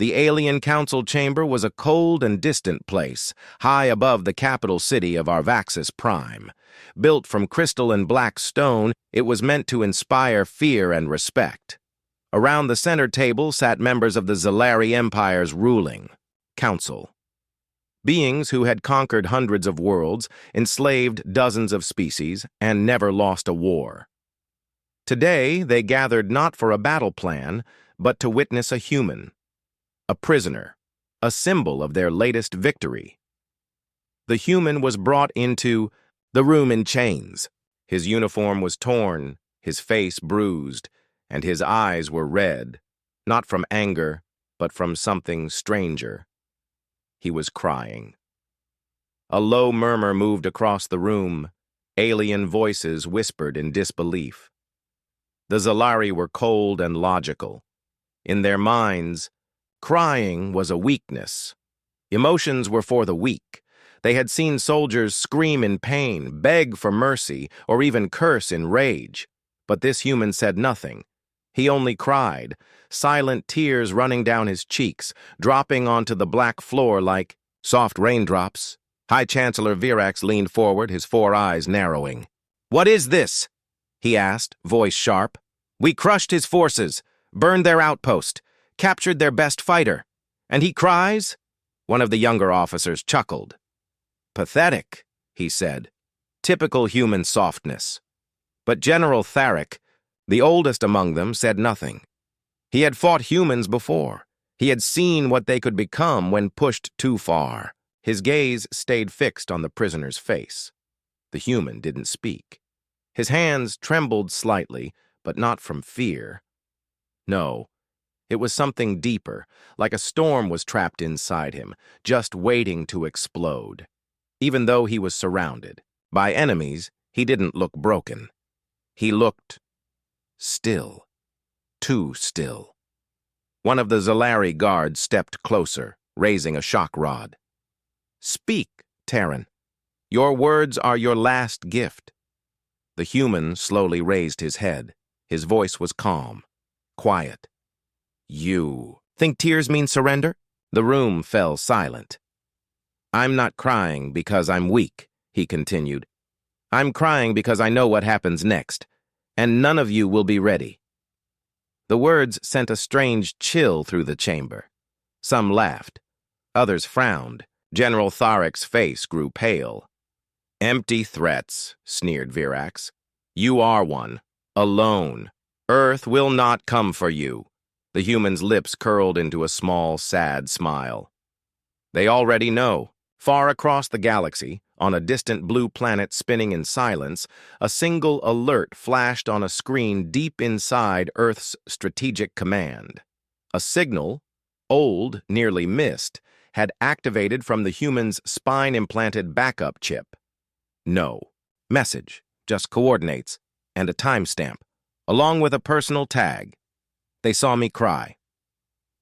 The alien council chamber was a cold and distant place, high above the capital city of Arvaxis Prime. Built from crystal and black stone, it was meant to inspire fear and respect. Around the center table sat members of the Zalari Empire's ruling council. Beings who had conquered hundreds of worlds, enslaved dozens of species, and never lost a war. Today, they gathered not for a battle plan, but to witness a human, a prisoner, a symbol of their latest victory. The human was brought into the room in chains. His uniform was torn, his face bruised, and his eyes were red, not from anger, but from something stranger. He was crying. A low murmur moved across the room. Alien voices whispered in disbelief. The Zalari were cold and logical. In their minds, crying was a weakness. Emotions were for the weak. They had seen soldiers scream in pain, beg for mercy, or even curse in rage. But this human said nothing. He only cried, silent tears running down his cheeks, dropping onto the black floor like soft raindrops. High Chancellor Virax leaned forward, his 4 eyes narrowing. "What is this?" he asked, voice sharp. "We crushed his forces, burned their outpost, captured their best fighter. And he cries?" One of the younger officers chuckled. "Pathetic," he said. Typical human softness. But General Tharic, the oldest among them, said nothing. He had fought humans before. He had seen what they could become when pushed too far. His gaze stayed fixed on the prisoner's face. The human didn't speak. His hands trembled slightly, but not from fear. No, it was something deeper, like a storm was trapped inside him, just waiting to explode. Even though he was surrounded by enemies, he didn't look broken. He looked still, too still. One of the Zalari guards stepped closer, raising a shock rod. "Speak, Terran. Your words are your last gift." The human slowly raised his head. His voice was calm, quiet. "You think tears mean surrender?" The room fell silent. "I'm not crying because I'm weak," he continued. "I'm crying because I know what happens next, and none of you will be ready." The words sent a strange chill through the chamber. Some laughed. Others frowned. General Tharic's face grew pale. "Empty threats," sneered Virax. "You are one. Alone. Earth will not come for you." The human's lips curled into a small, sad smile. "They already know." Far across the galaxy, on a distant blue planet spinning in silence, a single alert flashed on a screen deep inside Earth's strategic command. A signal, old, nearly missed, had activated from the human's spine-implanted backup chip. No message, just coordinates, and a timestamp, along with a personal tag. They saw me cry.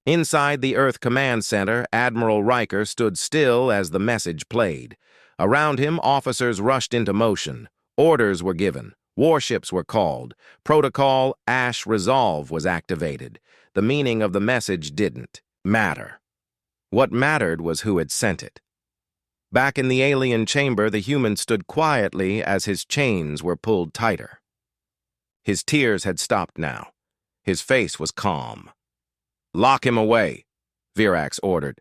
Inside the Earth Command Center, Admiral Riker stood still as the message played. Around him, officers rushed into motion. Orders were given. Warships were called. Protocol Ash Resolve was activated. The meaning of the message didn't matter. What mattered was who had sent it. Back in the alien chamber, the human stood quietly as his chains were pulled tighter. His tears had stopped now. His face was calm. "Lock him away," Virax ordered.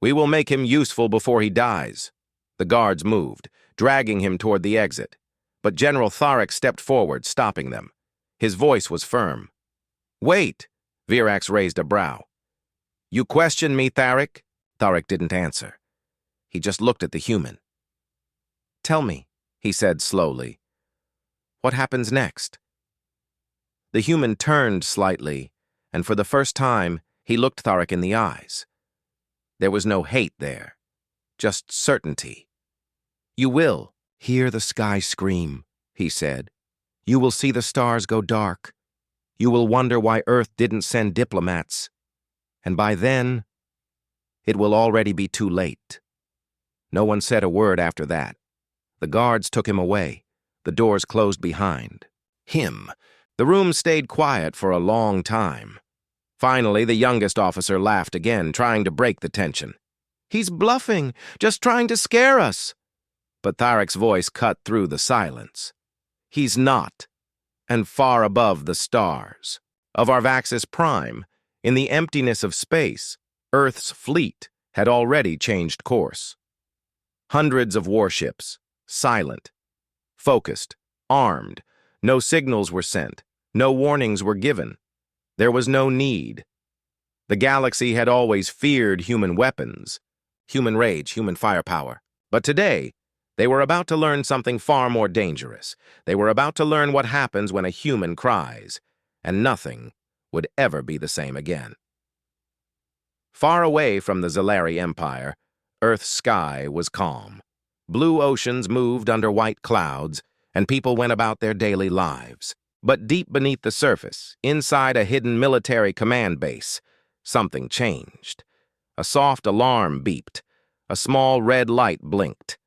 "We will make him useful before he dies." The guards moved, dragging him toward the exit. But General Tharic stepped forward, stopping them. His voice was firm. "Wait," Virax raised a brow. "You question me, Tharic?" Tharic didn't answer. He just looked at the human. "Tell me," he said slowly. "What happens next?" The human turned slightly, and for the first time, he looked Tharic in the eyes. There was no hate there, just certainty. "You will hear the sky scream," he said. "You will see the stars go dark. You will wonder why Earth didn't send diplomats. And by then, it will already be too late." No one said a word after that. The guards took him away. The doors closed behind him. The room stayed quiet for a long time. Finally, the youngest officer laughed again, trying to break the tension. "He's bluffing, just trying to scare us." But Tharek's voice cut through the silence. "He's not, and far above the stars of Arvaxis Prime, in the emptiness of space, Earth's fleet had already changed course. Hundreds of warships, silent, focused, armed. No signals were sent, no warnings were given. There was no need. The galaxy had always feared human weapons, human rage, human firepower. But today, they were about to learn something far more dangerous. They were about to learn what happens when a human cries, and nothing would ever be the same again. Far away from the Zalari Empire, Earth's sky was calm. Blue oceans moved under white clouds, and people went about their daily lives. But deep beneath the surface, inside a hidden military command base, something changed. A soft alarm beeped. A small red light blinked.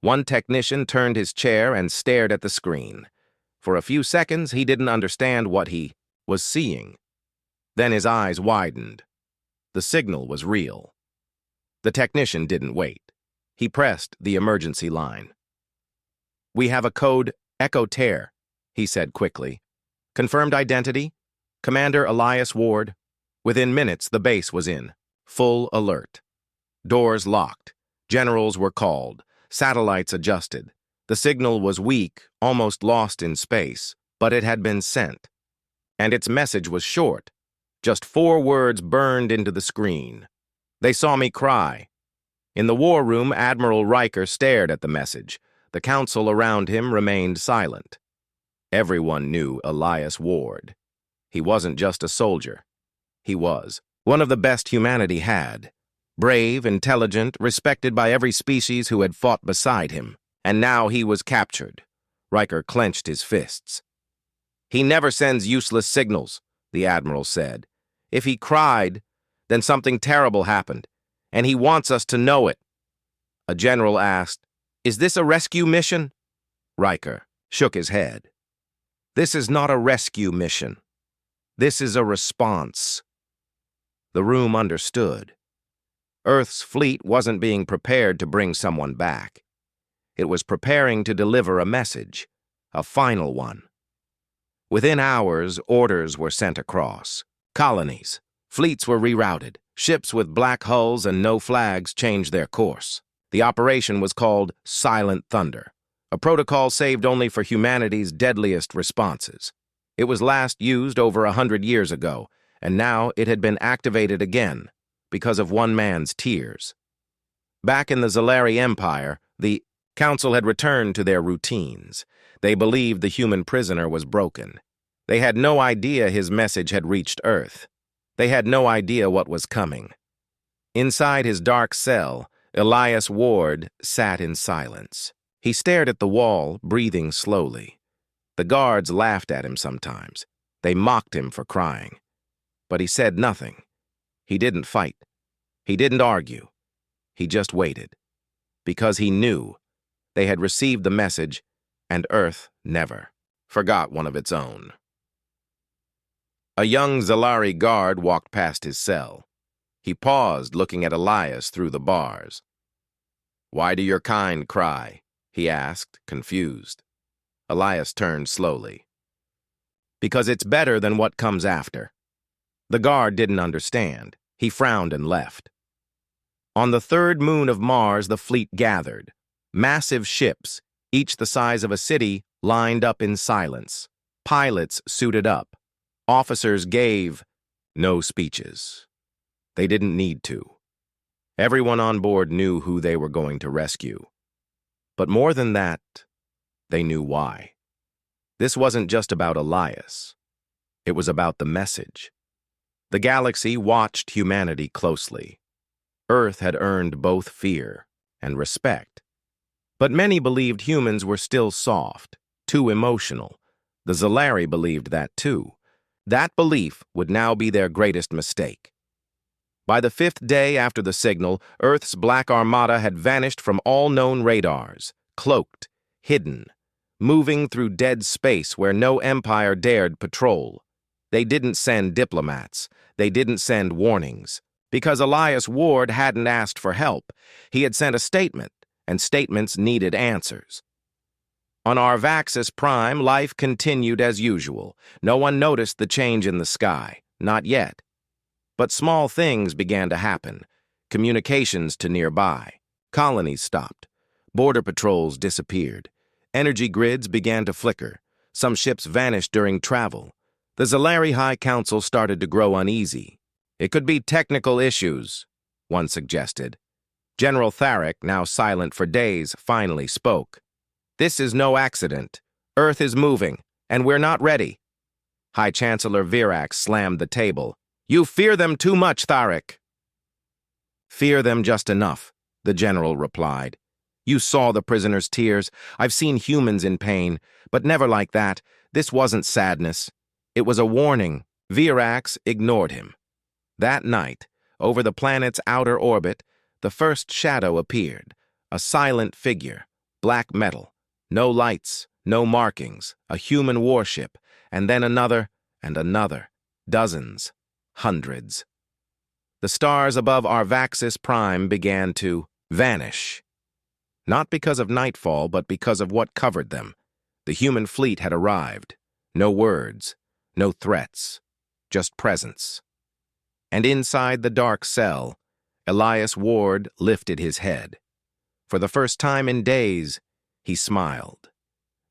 One technician turned his chair and stared at the screen. For a few seconds, he didn't understand what he was seeing. Then his eyes widened. The signal was real. The technician didn't wait. He pressed the emergency line. "We have a code Echo Tear," he said quickly. "Confirmed identity? Commander Elias Ward." Within minutes, the base was in full alert. Doors locked. Generals were called. Satellites adjusted. The signal was weak, almost lost in space, but it had been sent. And its message was short. Just 4 words burned into the screen. "They saw me cry." In the war room, Admiral Riker stared at the message. The council around him remained silent. Everyone knew Elias Ward. He wasn't just a soldier. He was one of the best humanity had. Brave, intelligent, respected by every species who had fought beside him. And now he was captured. Riker clenched his fists. "He never sends useless signals," the Admiral said. "If he cried, then something terrible happened, and he wants us to know it." A general asked, "Is this a rescue mission?" Riker shook his head. "This is not a rescue mission. This is a response." The room understood. Earth's fleet wasn't being prepared to bring someone back. It was preparing to deliver a message, a final one. Within hours, orders were sent across. Colonies, fleets were rerouted. Ships with black hulls and no flags changed their course. The operation was called Silent Thunder, a protocol saved only for humanity's deadliest responses. It was last used over 100 years ago, and now it had been activated again because of one man's tears. Back in the Zalari Empire, the Council had returned to their routines. They believed the human prisoner was broken. They had no idea his message had reached Earth. They had no idea what was coming. Inside his dark cell, Elias Ward sat in silence. He stared at the wall, breathing slowly. The guards laughed at him sometimes. They mocked him for crying. But he said nothing. He didn't fight. He didn't argue. He just waited. Because he knew they had received the message, and Earth never forgot one of its own. A young Zalari guard walked past his cell. He paused, looking at Elias through the bars. "Why do your kind cry?" he asked, confused. Elias turned slowly. "Because it's better than what comes after." The guard didn't understand. He frowned and left. On the 3rd moon of Mars, the fleet gathered. Massive ships, each the size of a city, lined up in silence. Pilots suited up. Officers gave no speeches. They didn't need to. Everyone on board knew who they were going to rescue. But more than that, they knew why. This wasn't just about Elias. It was about the message. The galaxy watched humanity closely. Earth had earned both fear and respect. But many believed humans were still soft, too emotional. The Zalari believed that too. That belief would now be their greatest mistake. By the 5th day after the signal, Earth's Black Armada had vanished from all known radars, cloaked, hidden, moving through dead space where no empire dared patrol. They didn't send diplomats. They didn't send warnings. Because Elias Ward hadn't asked for help, he had sent a statement, and statements needed answers. On Arvaxis Prime, life continued as usual. No one noticed the change in the sky. Not yet. But small things began to happen. Communications to nearby. Colonies stopped. Border patrols disappeared. Energy grids began to flicker. Some ships vanished during travel. The Zalari High Council started to grow uneasy. It could be technical issues, one suggested. General Tharic, now silent for days, finally spoke. This is no accident. Earth is moving, and we're not ready. High Chancellor Virax slammed the table. You fear them too much, Tharic. Fear them just enough, the general replied. You saw the prisoners' tears. I've seen humans in pain, but never like that. This wasn't sadness. It was a warning. Virax ignored him. That night, over the planet's outer orbit, the first shadow appeared, a silent figure, black metal, no lights, no markings, a human warship, and then another and another, dozens, hundreds. The stars above Arvaxis Prime began to vanish. Not because of nightfall, but because of what covered them. The human fleet had arrived. No words, no threats, just presence. And inside the dark cell, Elias Ward lifted his head. For the first time in days, he smiled.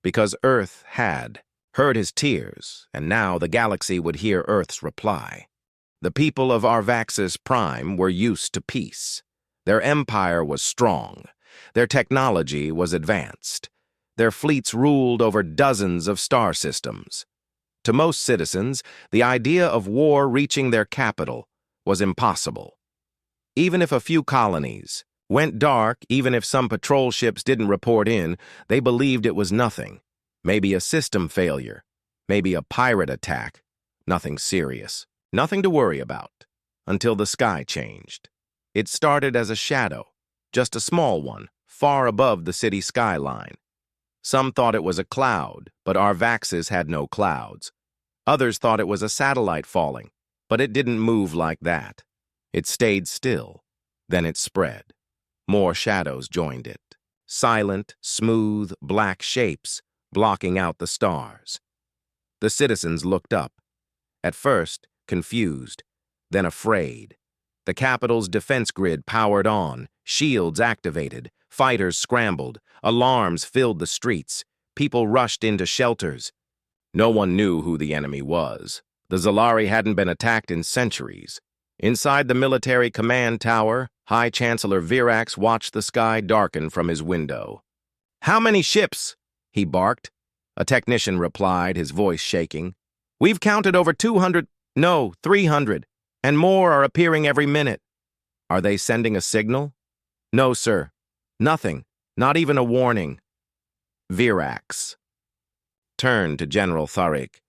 Because Earth had heard his tears, and now the galaxy would hear Earth's reply. The people of Arvaxis Prime were used to peace. Their empire was strong. Their technology was advanced. Their fleets ruled over dozens of star systems. To most citizens, the idea of war reaching their capital was impossible. Even if a few colonies went dark, even if some patrol ships didn't report in, they believed it was nothing. Maybe a system failure, maybe a pirate attack. Nothing serious, nothing to worry about, until the sky changed. It started as a shadow, just a small one, far above the city skyline. Some thought it was a cloud, but Arvaxis had no clouds. Others thought it was a satellite falling, but it didn't move like that. It stayed still. Then it spread. More shadows joined it. Silent, smooth, black shapes blocking out the stars. The citizens looked up. At first, confused, then afraid. The capital's defense grid powered on, shields activated, fighters scrambled, alarms filled the streets, people rushed into shelters. No one knew who the enemy was. The Zalari hadn't been attacked in centuries. Inside the military command tower, High Chancellor Virax watched the sky darken from his window. "How many ships?" he barked. A technician replied, his voice shaking. "We've counted over 200, no, 300, and more are appearing every minute." "Are they sending a signal?" "No, sir. Nothing. Not even a warning." Virax turned to General Tharic.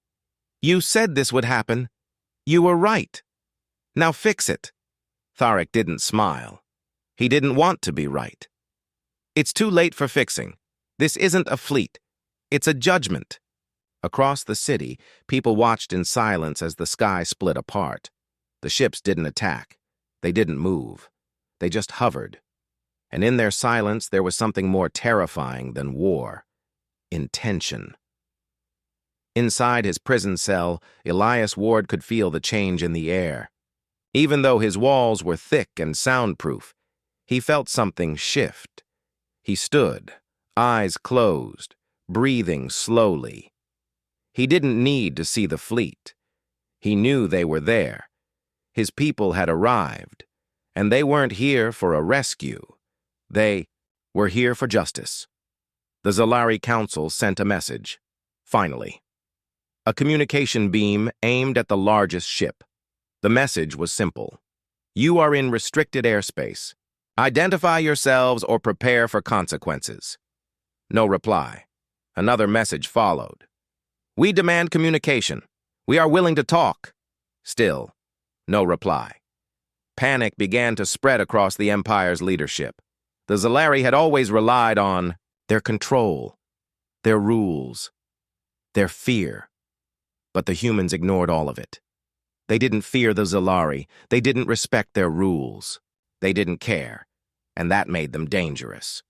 "You said this would happen. You were right. Now fix it." Tharic didn't smile. He didn't want to be right. "It's too late for fixing. This isn't a fleet. It's a judgment." Across the city, people watched in silence as the sky split apart. The ships didn't attack. They didn't move. They just hovered. And in their silence, there was something more terrifying than war. Intention. Inside his prison cell, Elias Ward could feel the change in the air. Even though his walls were thick and soundproof, he felt something shift. He stood, eyes closed, breathing slowly. He didn't need to see the fleet. He knew they were there. His people had arrived, and they weren't here for a rescue. They were here for justice. The Zalari Council sent a message. Finally. A communication beam aimed at the largest ship. The message was simple. You are in restricted airspace. Identify yourselves or prepare for consequences. No reply. Another message followed. We demand communication. We are willing to talk. Still, no reply. Panic began to spread across the Empire's leadership. The Zalari had always relied on their control, their rules, their fear. But the humans ignored all of it. They didn't fear the Zalari. They didn't respect their rules. They didn't care, and that made them dangerous.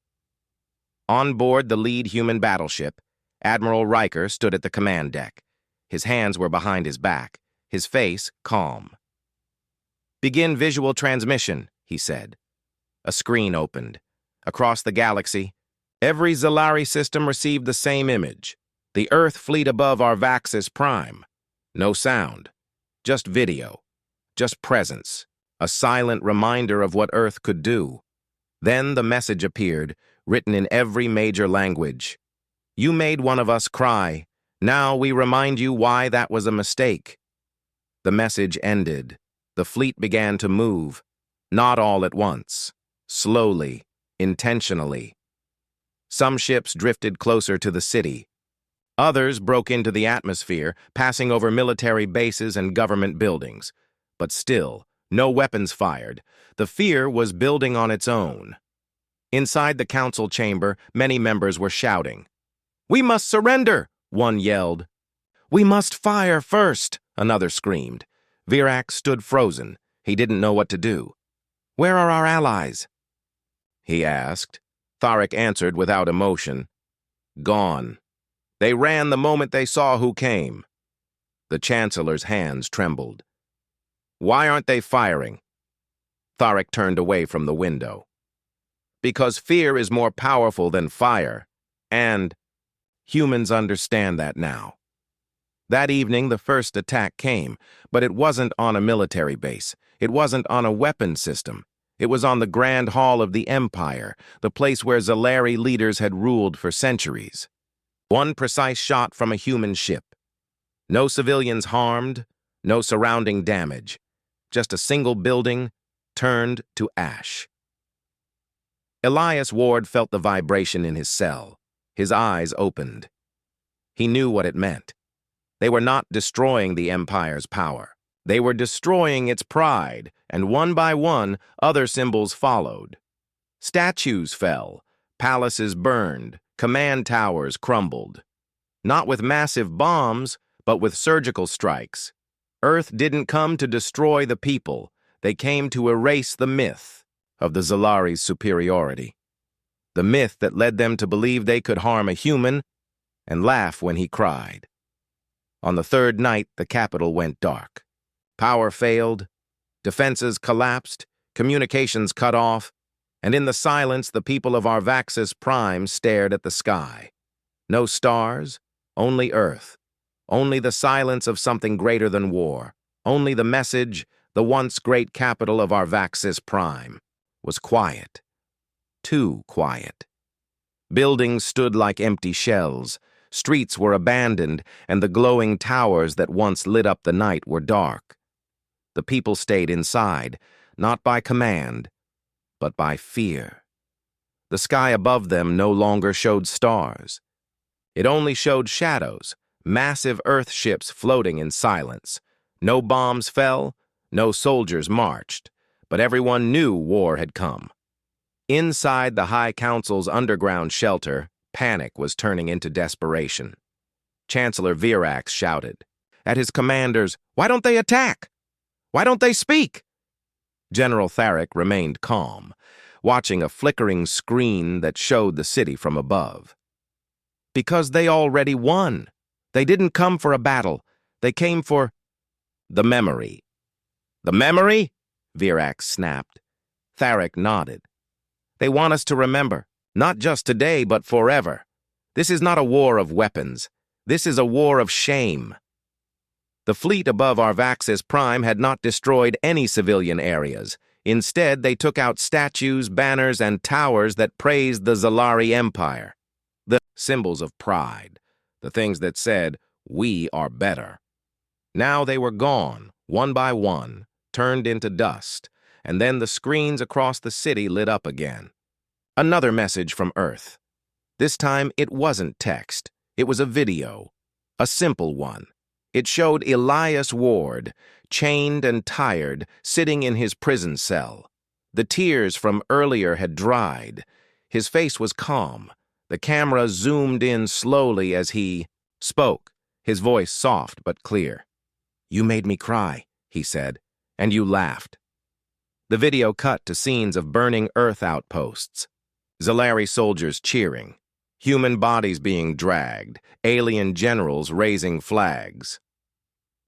On board the lead human battleship, Admiral Riker stood at the command deck. His hands were behind his back, his face calm. "Begin visual transmission," he said. A screen opened. Across the galaxy, every Zalari system received the same image. The Earth fleet above Arvaxis Prime. No sound. Just video. Just presence. A silent reminder of what Earth could do. Then the message appeared, written in every major language. "You made one of us cry. Now we remind you why that was a mistake." The message ended. The fleet began to move. Not all at once. Slowly. Intentionally. Some ships drifted closer to the city. Others broke into the atmosphere, passing over military bases and government buildings. But still, no weapons fired. The fear was building on its own. Inside the council chamber, many members were shouting. "We must surrender!" one yelled. "We must fire first!" another screamed. Virax stood frozen. He didn't know what to do. "Where are our allies?" he asked. Tharek answered without emotion. "Gone. They ran the moment they saw who came." The Chancellor's hands trembled. "Why aren't they firing?" Tharek turned away from the window. "Because fear is more powerful than fire, and humans understand that now." That evening, the first attack came, but it wasn't on a military base. It wasn't on a weapon system. It was on the Grand Hall of the Empire, the place where Zalari leaders had ruled for centuries. One precise shot from a human ship. No civilians harmed, no surrounding damage. Just a single building turned to ash. Elias Ward felt the vibration in his cell. His eyes opened. He knew what it meant. They were not destroying the Empire's power. They were destroying its pride, and one by one, other symbols followed. Statues fell, palaces burned, command towers crumbled. Not with massive bombs, but with surgical strikes. Earth didn't come to destroy the people. They came to erase the myth of the Zalari's superiority. The myth that led them to believe they could harm a human and laugh when he cried. On the third night, the capital went dark. Power failed, defenses collapsed, communications cut off, and in the silence, the people of Arvaxis Prime stared at the sky. No stars, only Earth. Only the silence of something greater than war. Only the message, the once great capital of Arvaxis Prime, was quiet. Too quiet. Buildings stood like empty shells. Streets were abandoned, and the glowing towers that once lit up the night were dark. The people stayed inside, not by command, but by fear. The sky above them no longer showed stars. It only showed shadows, massive Earth ships floating in silence. No bombs fell, no soldiers marched, but everyone knew war had come. Inside the High Council's underground shelter, panic was turning into desperation. Chancellor Virax shouted at his commanders, "Why don't they attack? Why don't they speak?" General Tharek remained calm, watching a flickering screen that showed the city from above. "Because they already won. They didn't come for a battle. They came for the memory." "The memory?" Virax snapped. Tharek nodded. "They want us to remember, not just today, but forever. This is not a war of weapons. This is a war of shame." The fleet above Arvaxis Prime had not destroyed any civilian areas. Instead, they took out statues, banners, and towers that praised the Zalari Empire. The symbols of pride, the things that said, "We are better." Now they were gone, one by one, turned into dust, and then the screens across the city lit up again. Another message from Earth. This time, it wasn't text. It was a video. A simple one. It showed Elias Ward, chained and tired, sitting in his prison cell. The tears from earlier had dried. His face was calm. The camera zoomed in slowly as he spoke. his voice soft but clear. "You made me cry," he said, "and you laughed." The video cut to scenes of burning Earth outposts, Zalari soldiers cheering, human bodies being dragged, alien generals raising flags.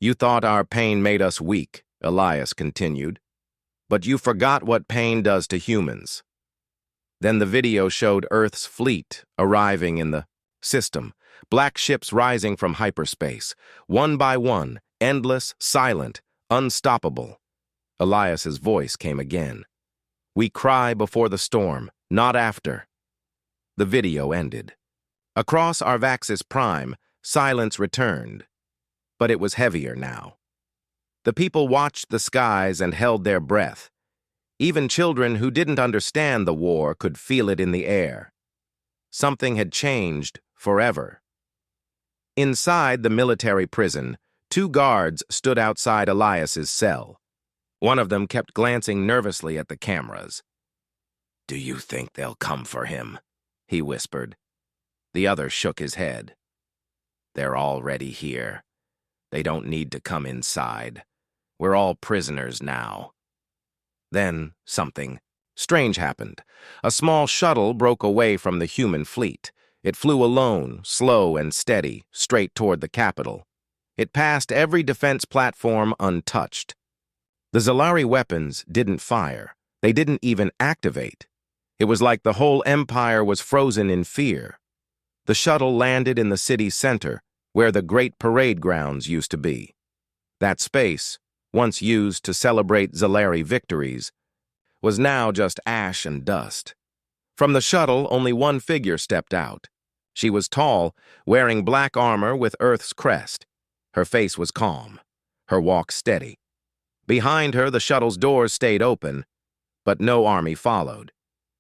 "You thought our pain made us weak," Elias continued, "but you forgot what pain does to humans." Then the video showed Earth's fleet arriving in the system, black ships rising from hyperspace, one by one, endless, silent, unstoppable. Elias's voice came again. "We cry before the storm, not after." The video ended. Across Arvaxis Prime, silence returned, but it was heavier now. The people watched the skies and held their breath. Even children who didn't understand the war could feel it in the air. Something had changed forever. Inside the military prison, 2 guards stood outside Elias's cell. One of them kept glancing nervously at the cameras. "Do you think they'll come for him?" he whispered. The other shook his head. "They're already here. They don't need to come inside. We're all prisoners now." Then something strange happened. A small shuttle broke away from the human fleet. It flew alone, slow and steady, straight toward the capital. It passed every defense platform untouched. The Zalari weapons didn't fire. They didn't even activate. It was like the whole empire was frozen in fear. The shuttle landed in the city's center, where the great parade grounds used to be. That space, once used to celebrate Zalari victories, was now just ash and dust. From the shuttle, only one figure stepped out. She was tall, wearing black armor with Earth's crest. Her face was calm, her walk steady. Behind her, the shuttle's doors stayed open, but no army followed.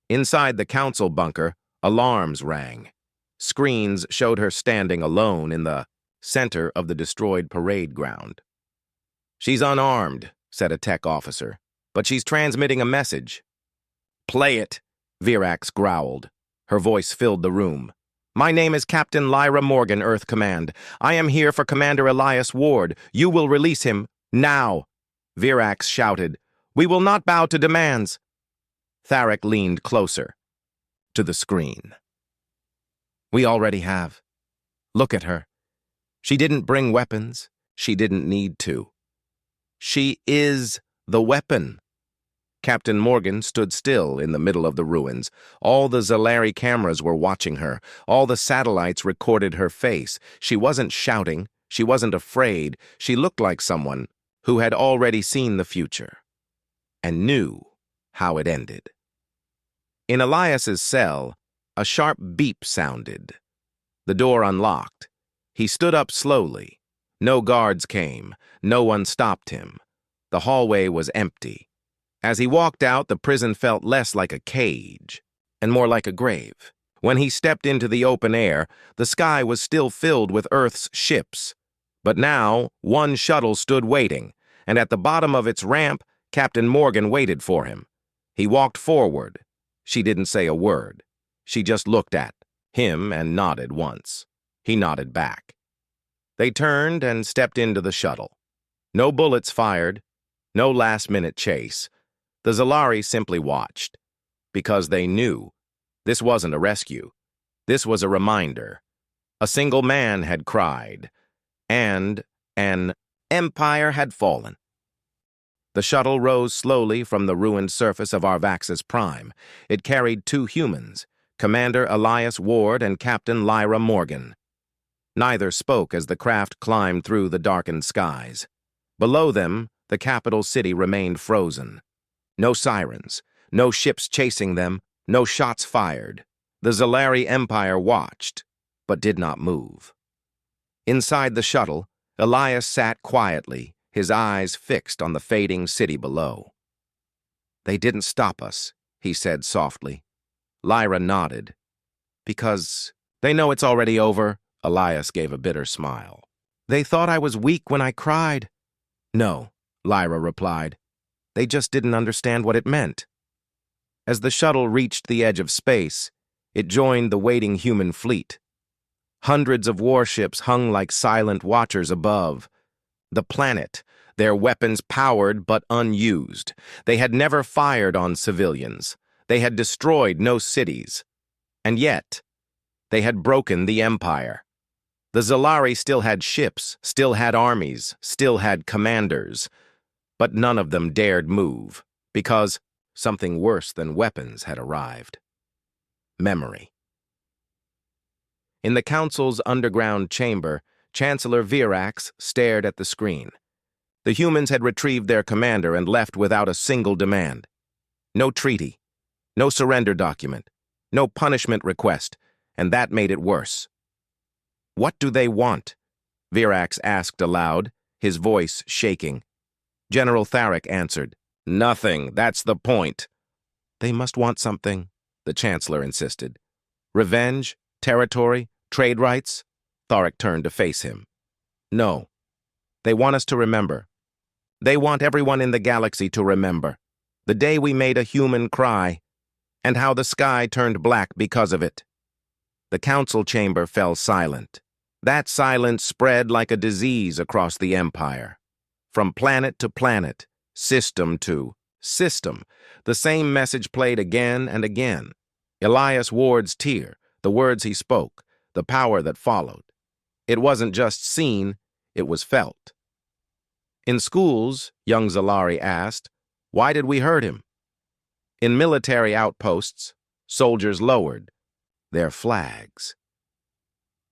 Inside the council bunker, alarms rang. Screens showed her standing alone in the center of the destroyed parade ground. "She's unarmed," said a tech officer, "but she's transmitting a message." "Play it," Virax growled. Her voice filled the room. "My name is Captain Lyra Morgan, Earth Command. I am here for Commander Elias Ward. You will release him now." Virax shouted, "We will not bow to demands." Tharek leaned closer to the screen. "We already have. Look at her. She didn't bring weapons. She didn't need to. She is the weapon." Captain Morgan stood still in the middle of the ruins. All the Zalari cameras were watching her. All the satellites recorded her face. She wasn't shouting. She wasn't afraid. She looked like someone who had already seen the future and knew how it ended. In Elias's cell, a sharp beep sounded. The door unlocked. He stood up slowly. No guards came. No one stopped him. The hallway was empty. As he walked out, the prison felt less like a cage and more like a grave. When he stepped into the open air, the sky was still filled with Earth's ships. But now, one shuttle stood waiting, and at the bottom of its ramp, Captain Morgan waited for him. He walked forward. She didn't say a word. She just looked at him and nodded once. He nodded back. They turned and stepped into the shuttle. No bullets fired, no last-minute chase. The Zalari simply watched, because they knew this wasn't a rescue. This was a reminder. A single man had cried, and an empire had fallen. The shuttle rose slowly from the ruined surface of Arvaxis Prime. It carried 2 humans, Commander Elias Ward and Captain Lyra Morgan. Neither spoke as the craft climbed through the darkened skies. Below them, the capital city remained frozen. No sirens, no ships chasing them, no shots fired. The Zalari Empire watched, but did not move. Inside the shuttle, Elias sat quietly, his eyes fixed on the fading city below. "They didn't stop us," he said softly. Lyra nodded. "Because they know it's already over." Elias gave a bitter smile. "They thought I was weak when I cried." "No," Lyra replied. "They just didn't understand what it meant." As the shuttle reached the edge of space, it joined the waiting human fleet. Hundreds of warships hung like silent watchers above. The planet, their weapons powered but unused. They had never fired on civilians. They had destroyed no cities. And yet, they had broken the Empire. The Zalari still had ships, still had armies, still had commanders. But none of them dared move, because something worse than weapons had arrived. Memory. In the Council's underground chamber, Chancellor Virax stared at the screen. The humans had retrieved their commander and left without a single demand. No treaty, no surrender document, no punishment request, and that made it worse. "What do they want?" Virax asked aloud, his voice shaking. General Tharic answered, "Nothing, that's the point." "They must want something," the Chancellor insisted. "Revenge? Territory? Trade rights?" Tharic turned to face him. "No. They want us to remember. They want everyone in the galaxy to remember. The day we made a human cry, and how the sky turned black because of it." The council chamber fell silent. That silence spread like a disease across the Empire. From planet to planet, system to system, the same message played again and again. Elias Ward's tear, the words he spoke, the power that followed. It wasn't just seen, it was felt. In schools, young Zalari asked, why did we hurt him? In military outposts, soldiers lowered their flags.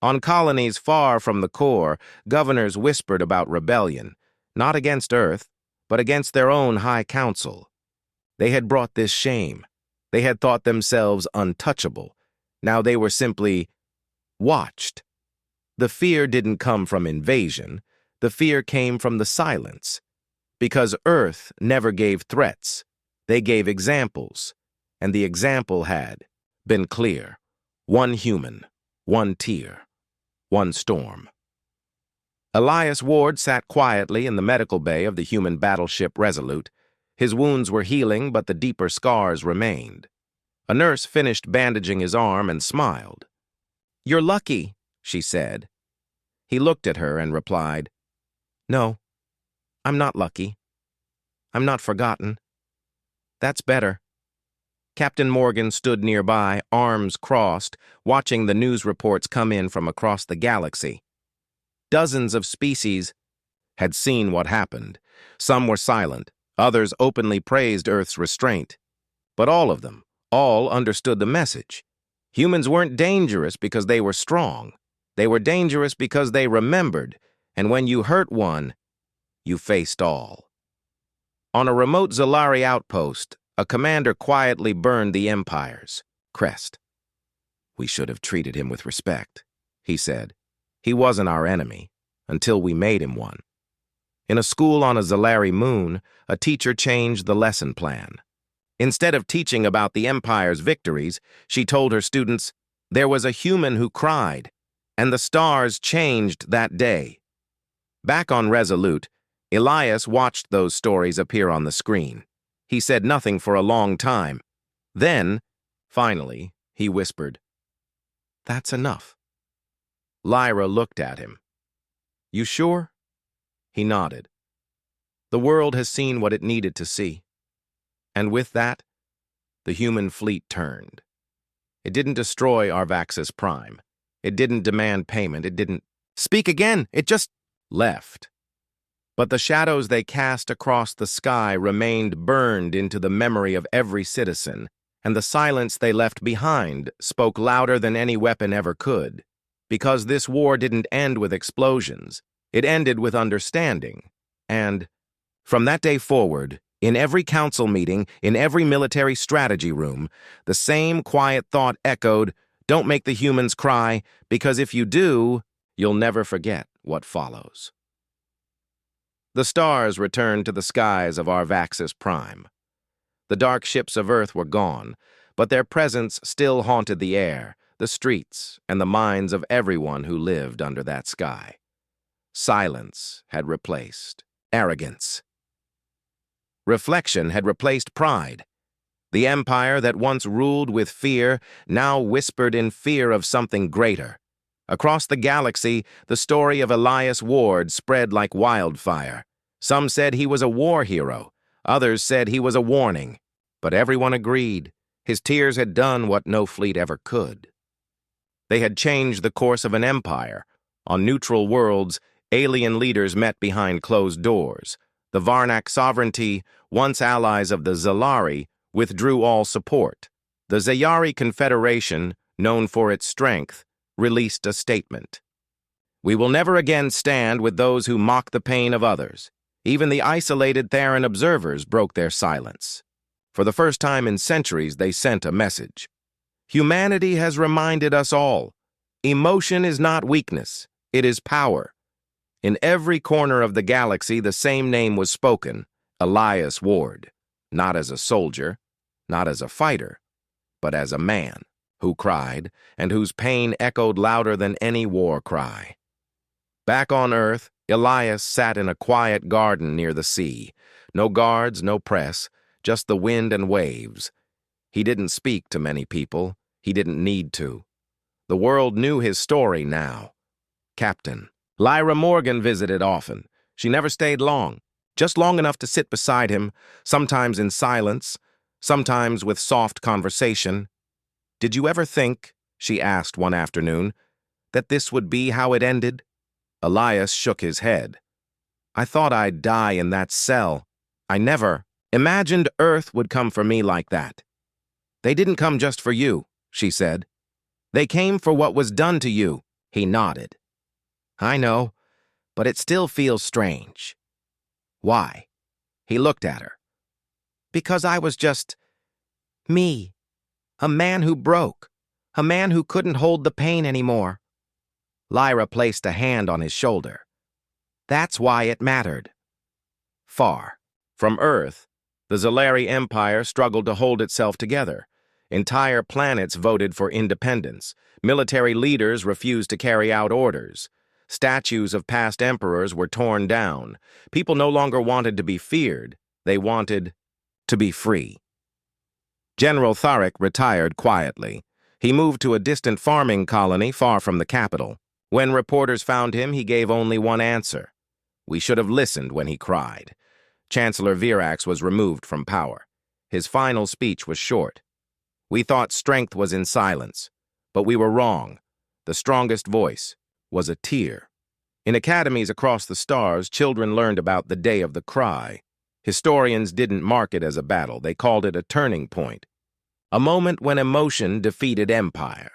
On colonies far from the core, governors whispered about rebellion, not against Earth, but against their own High Council. They had brought this shame. They had thought themselves untouchable. Now they were simply watched. The fear didn't come from invasion. The fear came from the silence. Because Earth never gave threats. They gave examples. And the example had been clear. One human, one tear, one storm. Elias Ward sat quietly in the medical bay of the human battleship Resolute. His wounds were healing, but the deeper scars remained. A nurse finished bandaging his arm and smiled. "You're lucky," she said. He looked at her and replied, "No, I'm not lucky. I'm not forgotten. That's better." Captain Morgan stood nearby, arms crossed, watching the news reports come in from across the galaxy. Dozens of species had seen what happened. Some were silent, others openly praised Earth's restraint. But all of them, all understood the message. Humans weren't dangerous because they were strong. They were dangerous because they remembered, and when you hurt one, you faced all. On a remote Zalari outpost, a commander quietly burned the Empire's crest. "We should have treated him with respect," he said. "He wasn't our enemy, until we made him one." In a school on a Zalari moon, a teacher changed the lesson plan. Instead of teaching about the Empire's victories, she told her students, there was a human who cried, and the stars changed that day. Back on Resolute, Elias watched those stories appear on the screen. He said nothing for a long time. Then, finally, he whispered, "That's enough." Lyra looked at him. "You sure?" He nodded. "The world has seen what it needed to see." And with that, the human fleet turned. It didn't destroy Arvaxis Prime. It didn't demand payment. It didn't speak again. It just left. But the shadows they cast across the sky remained burned into the memory of every citizen, and the silence they left behind spoke louder than any weapon ever could. Because this war didn't end with explosions. It ended with understanding. And from that day forward, in every council meeting, in every military strategy room, the same quiet thought echoed, "Don't make the humans cry, because if you do, you'll never forget what follows." The stars returned to the skies of Arvaxis Prime. The dark ships of Earth were gone, but their presence still haunted the air, the streets, and the minds of everyone who lived under that sky. Silence had replaced arrogance. Reflection had replaced pride. The empire that once ruled with fear now whispered in fear of something greater. Across the galaxy, the story of Elias Ward spread like wildfire. Some said he was a war hero. Others said he was a warning. But everyone agreed. His tears had done what no fleet ever could. They had changed the course of an empire. On neutral worlds, alien leaders met behind closed doors. The Varnak sovereignty, once allies of the Zalari, withdrew all support. The Zayari Confederation, known for its strength, released a statement. "We will never again stand with those who mock the pain of others." Even the isolated Theran observers broke their silence. For the first time in centuries, they sent a message. Humanity has reminded us all. Emotion is not weakness, it is power. In every corner of the galaxy, the same name was spoken, Elias Ward, not as a soldier, not as a fighter, but as a man who cried and whose pain echoed louder than any war cry. Back on Earth, Elias sat in a quiet garden near the sea. No guards, no press, just the wind and waves. He didn't speak to many people. He didn't need to. The world knew his story now. Captain. Lyra Morgan visited often. She never stayed long, just long enough to sit beside him, sometimes in silence, sometimes with soft conversation. "Did you ever think," she asked one afternoon, "that this would be how it ended?" Elias shook his head. "I thought I'd die in that cell. I never imagined Earth would come for me like that." "They didn't come just for you," she said. "They came for what was done to you." He nodded. "I know, but it still feels strange." "Why?" He looked at her. "Because I was just me. A man who broke. A man who couldn't hold the pain anymore." Lyra placed a hand on his shoulder. "That's why it mattered." Far from Earth, the Zalari Empire struggled to hold itself together. Entire planets voted for independence. Military leaders refused to carry out orders. Statues of past emperors were torn down. People no longer wanted to be feared. They wanted to be free. General Tharek retired quietly. He moved to a distant farming colony far from the capital. When reporters found him, he gave only one answer. "We should have listened when he cried." Chancellor Virax was removed from power. His final speech was short. "We thought strength was in silence, but we were wrong. The strongest voice was a tear." In academies across the stars, children learned about the day of the cry. Historians didn't mark it as a battle. They called it a turning point. A moment when emotion defeated empire.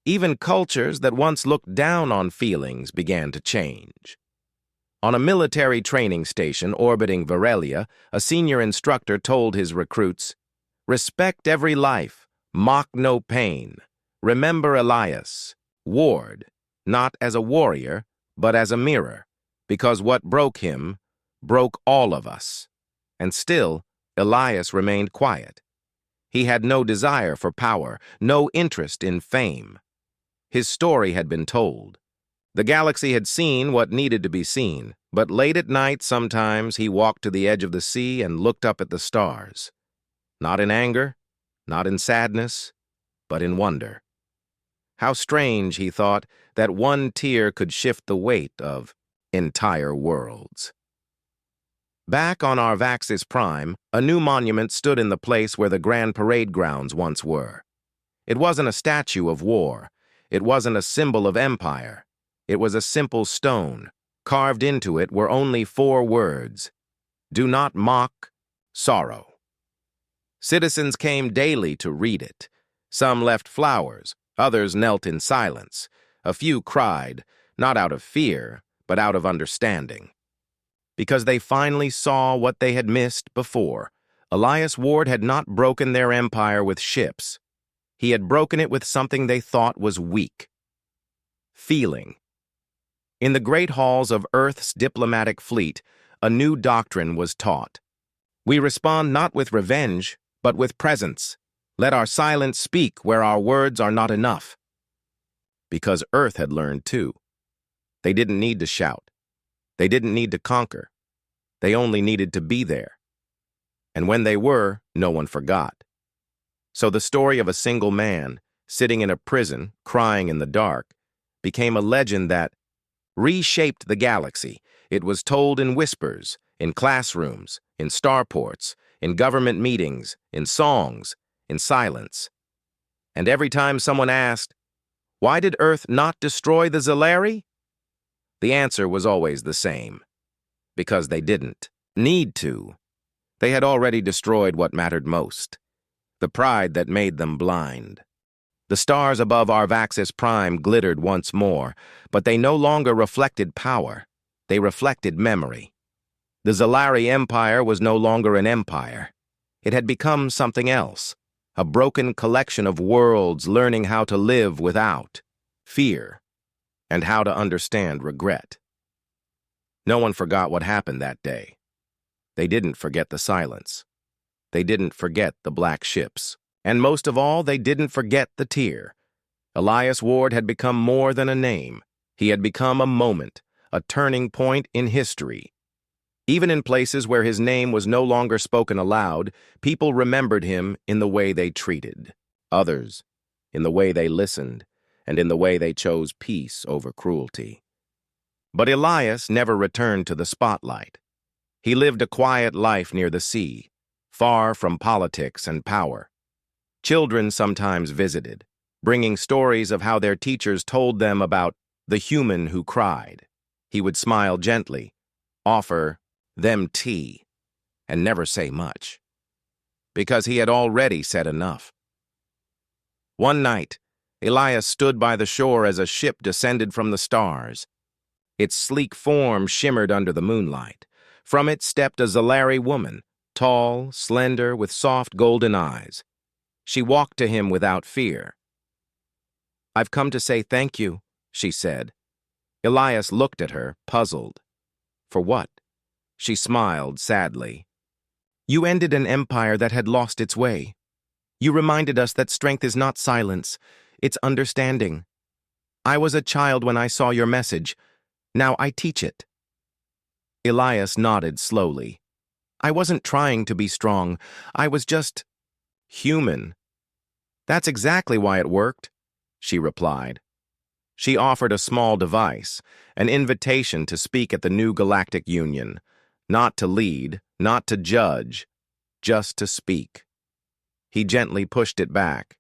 Even cultures that once looked down on feelings began to change. On a military training station orbiting Varelia, a senior instructor told his recruits, "Respect every life, mock no pain. Remember Elias, Ward, not as a warrior, but as a mirror, because what broke him broke all of us." And still, Elias remained quiet. He had no desire for power, no interest in fame. His story had been told. The galaxy had seen what needed to be seen, but late at night sometimes he walked to the edge of the sea and looked up at the stars. Not in anger, not in sadness, but in wonder. How strange, he thought, that one tear could shift the weight of entire worlds. Back on Arvaxis Prime, a new monument stood in the place where the Grand Parade grounds once were. It wasn't a statue of war. It wasn't a symbol of empire. It was a simple stone. Carved into it were only 4 words: "Do not mock sorrow." Citizens came daily to read it. Some left flowers, others knelt in silence. A few cried, not out of fear, but out of understanding. Because they finally saw what they had missed before. Elias Ward had not broken their empire with ships. He had broken it with something they thought was weak: feeling. In the great halls of Earth's diplomatic fleet, a new doctrine was taught. We respond not with revenge, but with presence. Let our silence speak where our words are not enough. Because Earth had learned too. They didn't need to shout. They didn't need to conquer. They only needed to be there. And when they were, no one forgot. So the story of a single man, sitting in a prison, crying in the dark, became a legend that reshaped the galaxy. It was told in whispers, in classrooms, in starports, in government meetings, in songs, in silence. And every time someone asked, "Why did Earth not destroy the Zalari?" the answer was always the same. Because they didn't need to. They had already destroyed what mattered most, the pride that made them blind. The stars above Arvaxis Prime glittered once more, but they no longer reflected power. They reflected memory. The Zalari Empire was no longer an empire. It had become something else, a broken collection of worlds learning how to live without fear and how to understand regret. No one forgot what happened that day. They didn't forget the silence. They didn't forget the black ships. And most of all, they didn't forget the tear. Elias Ward had become more than a name. He had become a moment, a turning point in history. Even in places where his name was no longer spoken aloud, people remembered him in the way they treated others, in the way they listened, and in the way they chose peace over cruelty. But Elias never returned to the spotlight. He lived a quiet life near the sea, far from politics and power. Children sometimes visited, bringing stories of how their teachers told them about the human who cried. He would smile gently, offer them tea, and never say much, because he had already said enough. One night, Elias stood by the shore as a ship descended from the stars. Its sleek form shimmered under the moonlight. From it stepped a Zalari woman, tall, slender, with soft golden eyes. She walked to him without fear. "I've come to say thank you," she said. Elias looked at her, puzzled. "For what?" She smiled sadly. "You ended an empire that had lost its way. You reminded us that strength is not silence, it's understanding. I was a child when I saw your message. Now I teach it." Elias nodded slowly. "I wasn't trying to be strong. I was just human." "That's exactly why it worked," she replied. She offered a small device, an invitation to speak at the new Galactic Union, not to lead, not to judge, just to speak. He gently pushed it back.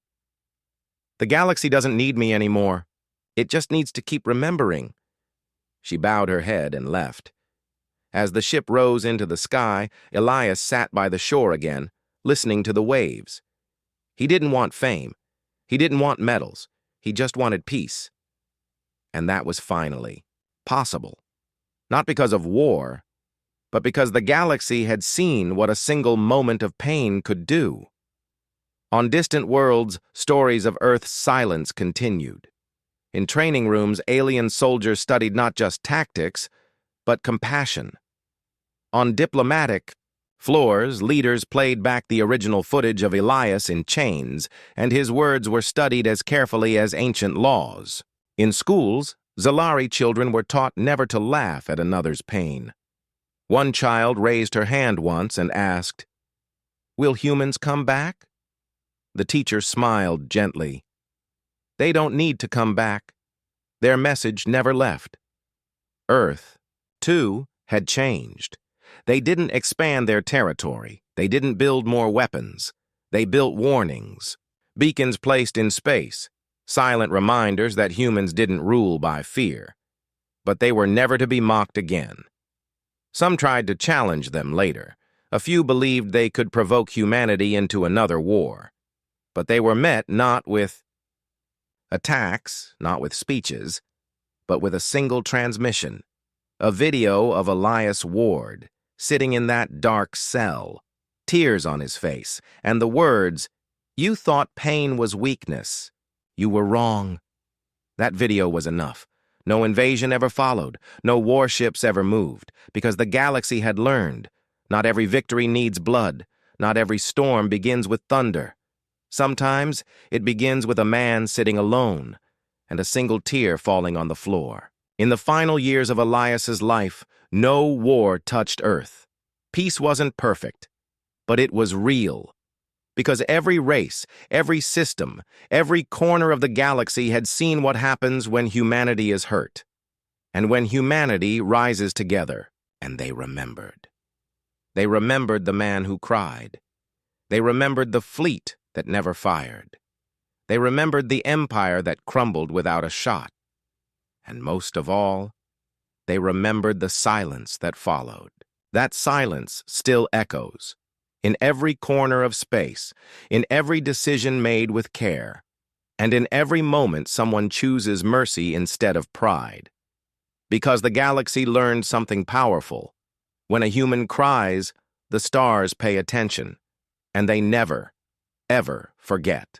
"The galaxy doesn't need me anymore. It just needs to keep remembering." She bowed her head and left. As the ship rose into the sky, Elias sat by the shore again, listening to the waves. He didn't want fame. He didn't want medals. He just wanted peace. And that was finally possible. Not because of war, but because the galaxy had seen what a single moment of pain could do. On distant worlds, stories of Earth's silence continued. In training rooms, alien soldiers studied not just tactics, but compassion. On diplomatic floors, leaders played back the original footage of Elias in chains, and his words were studied as carefully as ancient laws. In schools, Zalari children were taught never to laugh at another's pain. One child raised her hand once and asked, "Will humans come back?" The teacher smiled gently. "They don't need to come back." Their message never left. Earth, too, had changed. They didn't expand their territory. They didn't build more weapons. They built warnings, beacons placed in space, silent reminders that humans didn't rule by fear. But they were never to be mocked again. Some tried to challenge them later. A few believed they could provoke humanity into another war. But they were met not with attacks, not with speeches, but with a single transmission, a video of Elias Ward sitting in that dark cell, tears on his face, and the words, "You thought pain was weakness. You were wrong." That video was enough. No invasion ever followed, no warships ever moved, because the galaxy had learned, not every victory needs blood, not every storm begins with thunder. Sometimes it begins with a man sitting alone and a single tear falling on the floor. In the final years of Elias's life, no war touched Earth. Peace wasn't perfect, but it was real, because every race, every system, every corner of the galaxy had seen what happens when humanity is hurt, and when humanity rises together. And they remembered. They remembered the man who cried. They remembered the fleet that never fired. They remembered the empire that crumbled without a shot. And most of all, they remembered the silence that followed. That silence still echoes. In every corner of space, in every decision made with care, and in every moment someone chooses mercy instead of pride. Because the galaxy learned something powerful. When a human cries, the stars pay attention, and they never, ever forget.